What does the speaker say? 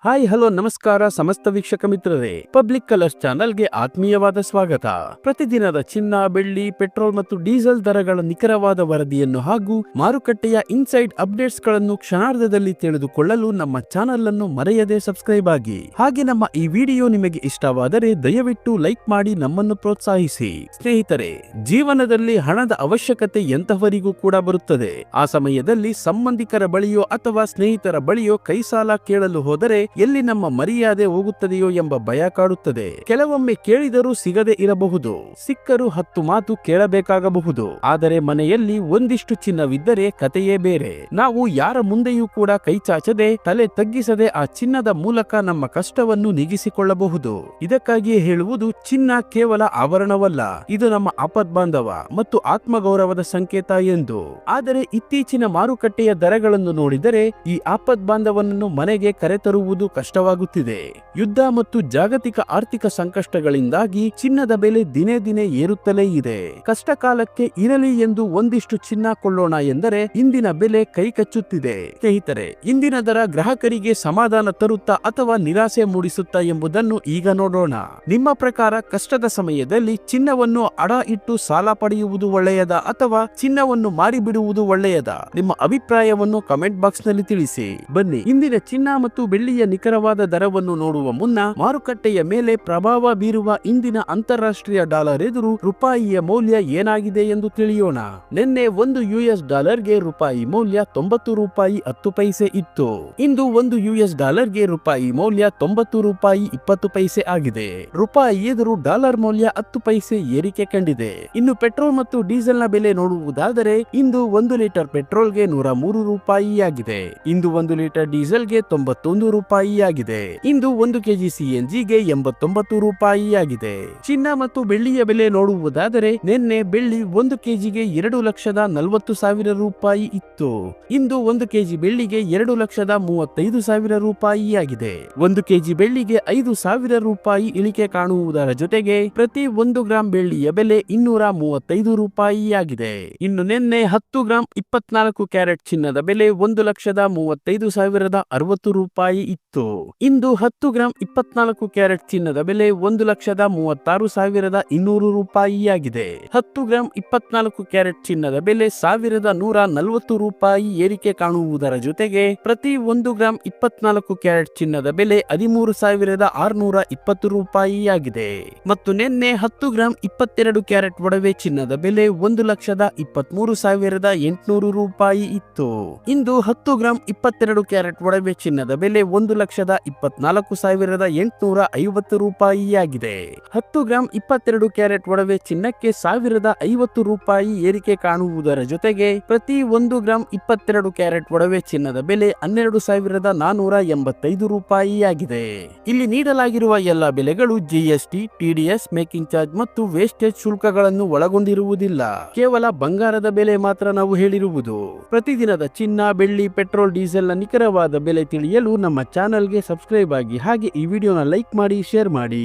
Hi hello ನಮಸ್ಕಾರ ಸಮಸ್ತ ವೀಕ್ಷಕ ಮಿತ್ರರೇ, ಪಬ್ಲಿಕ್ ಕಲರ್ಸ್ ಚಾನೆಲ್ಗೆ ಆತ್ಮೀಯವಾದ ಸ್ವಾಗತ. ಪ್ರತಿದಿನದ ಚಿನ್ನ, ಬೆಳ್ಳಿ, ಪೆಟ್ರೋಲ್ ಮತ್ತು ಡೀಸೆಲ್ ದರಗಳ ನಿಖರವಾದ ವರದಿಯನ್ನು ಹಾಗೂ ಮಾರುಕಟ್ಟೆಯ ಇನ್ಸೈಡ್ ಅಪ್ಡೇಟ್ಸ್ ಗಳನ್ನು ಕ್ಷಣಾರ್ಧದಲ್ಲಿ ತಿಳಿದುಕೊಳ್ಳಲು ನಮ್ಮ ಚಾನೆಲ್ ಅನ್ನು ಮರೆಯದೆ ಸಬ್ಸ್ಕ್ರೈಬ್ ಆಗಿ. ಹಾಗೆ ನಮ್ಮ ಈ ವಿಡಿಯೋ ನಿಮಗೆ ಇಷ್ಟವಾದರೆ ದಯವಿಟ್ಟು ಲೈಕ್ ಮಾಡಿ ನಮ್ಮನ್ನು ಪ್ರೋತ್ಸಾಹಿಸಿ. ಸ್ನೇಹಿತರೆ, ಜೀವನದಲ್ಲಿ ಹಣದ ಅವಶ್ಯಕತೆ ಎಂತಹವರಿಗೂ ಕೂಡ ಬರುತ್ತದೆ. ಆ ಸಮಯದಲ್ಲಿ ಸಂಬಂಧಿಕರ ಬಳಿಯೋ ಅಥವಾ ಸ್ನೇಹಿತರ ಬಳಿಯೋ ಕೈ ಸಾಲ ಕೇಳಲು ಹೋದರೆ ಎಲ್ಲಿ ನಮ್ಮ ಮರ್ಯಾದೆ ಹೋಗುತ್ತದೆಯೋ ಎಂಬ ಭಯ ಕಾಡುತ್ತದೆ. ಕೆಲವೊಮ್ಮೆ ಕೇಳಿದರೂ ಸಿಗದೆ ಇರಬಹುದು, ಸಿಕ್ಕರೂ 10 ಮಾತು ಕೇಳಬೇಕಾಗಬಹುದು. ಆದರೆ ಮನೆಯಲ್ಲಿ ಒಂದಿಷ್ಟು ಚಿನ್ನವಿದ್ದರೆ ಕತೆಯೇ ಬೇರೆ. ನಾವು ಯಾರ ಮುಂದೆಯೂ ಕೂಡ ಕೈ ಚಾಚದೆ, ತಲೆ ತಗ್ಗಿಸದೆ ಆ ಚಿನ್ನದ ಮೂಲಕ ನಮ್ಮ ಕಷ್ಟವನ್ನು ನೀಗಿಸಿಕೊಳ್ಳಬಹುದು. ಇದಕ್ಕಾಗಿಯೇ ಹೇಳುವುದು, ಚಿನ್ನ ಕೇವಲ ಆಭರಣವಲ್ಲ, ಇದು ನಮ್ಮ ಆಪದ್ಬಾಂಧವ ಮತ್ತು ಆತ್ಮಗೌರವದ ಸಂಕೇತ ಎಂದು. ಆದರೆ ಇತ್ತೀಚಿನ ಮಾರುಕಟ್ಟೆಯ ದರಗಳನ್ನು ನೋಡಿದರೆ ಈ ಆಪದ್ಬಾಂಧವನನ್ನು ಮನೆಗೆ ಕರೆತರುವುದು ಕಷ್ಟವಾಗುತ್ತಿದೆ. ಯುದ್ಧ ಮತ್ತು ಜಾಗತಿಕ ಆರ್ಥಿಕ ಸಂಕಷ್ಟಗಳಿಂದಾಗಿ ಚಿನ್ನದ ಬೆಲೆ ದಿನೇ ದಿನೇ ಏರುತ್ತಲೇ ಇದೆ. ಕಷ್ಟ ಕಾಲಕ್ಕೆ ಇರಲಿ ಎಂದು ಒಂದಿಷ್ಟು ಚಿನ್ನ ಕೊಳ್ಳೋಣ ಎಂದರೆ ಇಂದಿನ ಬೆಲೆ ಕೈ ಕಚ್ಚುತ್ತಿದೆ. ಸ್ನೇಹಿತರೆ, ಇಂದಿನ ದರ ಗ್ರಾಹಕರಿಗೆ ಸಮಾಧಾನ ತರುತ್ತಾ ಅಥವಾ ನಿರಾಸೆ ಮೂಡಿಸುತ್ತಾ ಎಂಬುದನ್ನು ಈಗ ನೋಡೋಣ. ನಿಮ್ಮ ಪ್ರಕಾರ ಕಷ್ಟದ ಸಮಯದಲ್ಲಿ ಚಿನ್ನವನ್ನು ಅಡ ಇಟ್ಟು ಸಾಲ ಪಡೆಯುವುದು ಒಳ್ಳೆಯದಾ ಅಥವಾ ಚಿನ್ನವನ್ನು ಮಾರಿಬಿಡುವುದು ಒಳ್ಳೆಯದಾ? ನಿಮ್ಮ ಅಭಿಪ್ರಾಯವನ್ನು ಕಮೆಂಟ್ ಬಾಕ್ಸ್ ನಲ್ಲಿ ತಿಳಿಸಿ. ಬನ್ನಿ, ಇಂದಿನ ಚಿನ್ನ ಮತ್ತು ಬೆಳ್ಳಿಯ ನಿಖರವಾದ ದರವನ್ನು ನೋಡುವ ಮುನ್ನ ಮಾರುಕಟ್ಟೆಯ ಮೇಲೆ ಪ್ರಭಾವ ಬೀರುವ ಇಂದಿನ ಅಂತಾರಾಷ್ಟ್ರೀಯ ಡಾಲರ್ ಎದುರು ರೂಪಾಯಿಯ ಮೌಲ್ಯ ಏನಾಗಿದೆ ಎಂದು ತಿಳಿಯೋಣ. ನಿನ್ನೆ ಒಂದು US ಡಾಲರ್ಗೆ ರೂಪಾಯಿ ಮೌಲ್ಯ 90 ರೂಪಾಯಿ 10 ಪೈಸೆ ಇತ್ತು. ಇಂದು ಒಂದು US ಡಾಲರ್ಗೆ ರೂಪಾಯಿ ಮೌಲ್ಯ 90 ರೂಪಾಯಿ 20 ಪೈಸೆ ಆಗಿದೆ. ರೂಪಾಯಿ ಎದುರು ಡಾಲರ್ ಮೌಲ್ಯ 10 ಪೈಸೆ ಏರಿಕೆ ಕಂಡಿದೆ. ಇನ್ನು ಪೆಟ್ರೋಲ್ ಮತ್ತು ಡೀಸೆಲ್ ನ ಬೆಲೆ ನೋಡುವುದಾದರೆ ಇಂದು 1 ಲೀಟರ್ ಪೆಟ್ರೋಲ್ಗೆ 103 ರೂಪಾಯಿ ಆಗಿದೆ. ಇಂದು 1 ಲೀಟರ್ ಡೀಸೆಲ್ಗೆ 91 ರೂಪಾಯಿ ಆಗಿದೆ. ಇಂದು 1 ಕೆಜಿ CNGಗೆ 89 ರೂಪಾಯಿ ಆಗಿದೆ. ಚಿನ್ನ ಮತ್ತು ಬೆಳ್ಳಿಯ ಬೆಲೆ ನೋಡುವುದಾದರೆ ನಿನ್ನೆ ಬೆಳ್ಳಿ 1 ಕೆಜಿಗೆ 2,40,000 ರೂಪಾಯಿ ಇತ್ತು. ಇಂದು 1 ಕೆಜಿ ಬೆಳ್ಳಿಗೆ 2,35,000 ರೂಪಾಯಿ ಆಗಿದೆ. 1 ಕೆಜಿ ಬೆಳ್ಳಿಗೆ 5,000 ರೂಪಾಯಿ ಇಳಿಕೆ ಕಾಣುವುದರ ಜೊತೆಗೆ ಪ್ರತಿ 1 ಗ್ರಾಂ ಬೆಳ್ಳಿಯ ಬೆಲೆ 235 ರೂಪಾಯಿ ಆಗಿದೆ. ಇನ್ನು ನಿನ್ನೆ 10 ಗ್ರಾಂ 24 ಕ್ಯಾರೆಟ್ ಚಿನ್ನದ ಬೆಲೆ 1,35,060 ರೂಪಾಯಿ ಇತ್ತು. ಇಂದು 10 ಗ್ರಾಂ 24 ಕ್ಯಾರೆಟ್ ಚಿನ್ನದ ಬೆಲೆ 1,36,200 ರೂಪಾಯಿ ಆಗಿದೆ. 10 ಗ್ರಾಂ 24 ಕ್ಯಾರೆಟ್ ಚಿನ್ನದ ಬೆಲೆ 1,140 ರೂಪಾಯಿ ಏರಿಕೆ ಕಾಣುವುದರ ಜೊತೆಗೆ ಪ್ರತಿ 1 ಗ್ರಾಂ 24 ಕ್ಯಾರೆಟ್ ಚಿನ್ನದ ಬೆಲೆ 13,620 ರೂಪಾಯಿ ಆಗಿದೆ. ಮತ್ತು ನಿನ್ನೆ 10 ಗ್ರಾಂ 22 ಕ್ಯಾರೆಟ್ ಒಡವೆ ಚಿನ್ನದ ಬೆಲೆ 1,23,800 ರೂಪಾಯಿ ಇತ್ತು. ಇಂದು 10 ಗ್ರಾಂ 22 ಕ್ಯಾರೆಟ್ ಒಡವೆ ಚಿನ್ನದ ಬೆಲೆ 1,24,850 ರೂಪಾಯಿ ಆಗಿದೆ. 10 ಗ್ರಾಂ 22 ಕ್ಯಾರೆಟ್ ಒಡವೆ ಚಿನ್ನಕ್ಕೆ 1,050 ರೂಪಾಯಿ ಏರಿಕೆ ಕಾಣುವುದರ ಜೊತೆಗೆ ಪ್ರತಿ 1 ಗ್ರಾಂ 22 ಕ್ಯಾರೆಟ್ ಒಡವೆ ಚಿನ್ನದ ಬೆಲೆ 12,485 ರೂಪಾಯಿ ಆಗಿದೆ. ಇಲ್ಲಿ ನೀಡಲಾಗಿರುವ ಎಲ್ಲಾ ಬೆಲೆಗಳು GST, TDS, ಮೇಕಿಂಗ್ ಚಾರ್ಜ್ ಮತ್ತು ವೇಸ್ಟೇಜ್ ಶುಲ್ಕಗಳನ್ನು ಒಳಗೊಂಡಿರುವುದಿಲ್ಲ. ಕೇವಲ ಬಂಗಾರದ ಬೆಲೆ ಮಾತ್ರ ನಾವು ಹೇಳಿರುವುದು. ಪ್ರತಿದಿನದ ಚಿನ್ನ, ಬೆಳ್ಳಿ, ಪೆಟ್ರೋಲ್, ಡೀಸೆಲ್ ನ ನಿಖರವಾದ ಬೆಲೆ ತಿಳಿಯಲು ನಮ್ಮ ಚಾನೆಲ್ಗೆ ಸಬ್ಸ್ಕ್ರೈಬ್ ಆಗಿ. ಹಾಗೆ ಈ ವಿಡಿಯೋನ ಲೈಕ್ ಮಾಡಿ, ಶೇರ್ ಮಾಡಿ.